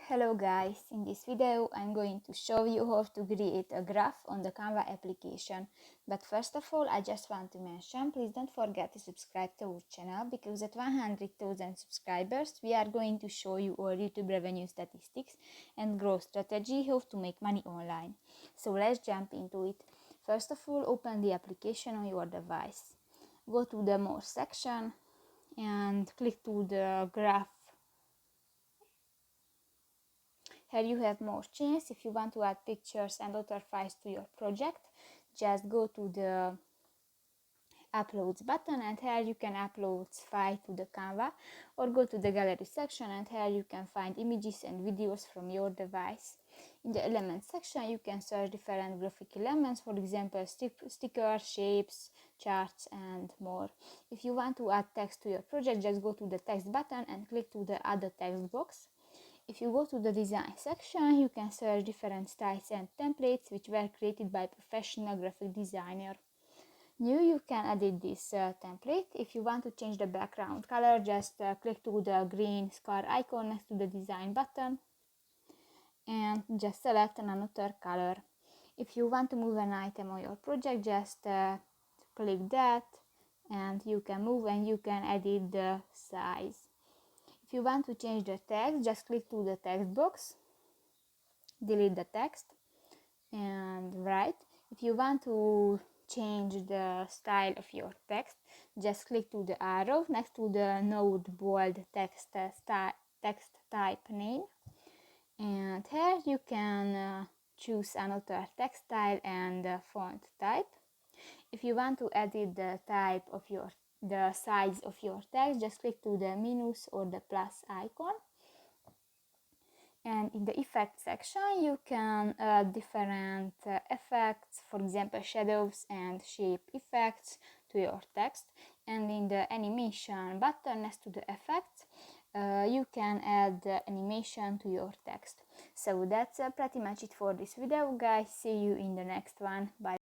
Hello guys, in this video I'm going to show you how to create a graph on the Canva application. But first of all, I just want to mention, please don't forget to subscribe to our channel, because at 100,000 subscribers we are going to show you our YouTube revenue statistics and growth strategy, how to make money online. So let's jump into it. First of all, open the application on your device. Go to the More section and click to the graph. Here you have more options. If you want to add pictures and other files to your project, just go to the Uploads button, and here you can upload file to the Canva, or go to the Gallery section, and here you can find images and videos from your device. In the Elements section you can search different graphic elements, for example stickers, shapes, charts and more. If you want to add text to your project, just go to the Text button and click to the Add a Text box. If you go to the Design section, you can search different styles and templates which were created by professional graphic designer. Now you can edit this template. If you want to change the background color, just click to the green square icon next to the Design button and just select another color. If you want to move an item on your project, just click that and you can move and you can edit the size. If you want to change the text, just click to the text box, delete the text and write. If you want to change the style of your text, just click to the arrow next to the node bold text type name, and here you can choose another text style and font type. If you want to edit the size of your text, just click to the minus or the plus icon. And in the effect section you can add different effects, for example shadows and shape effects to your text. And in the animation button next to the effects, you can add animation to your text. So that's pretty much it for this video, guys. See you in the next one. Bye.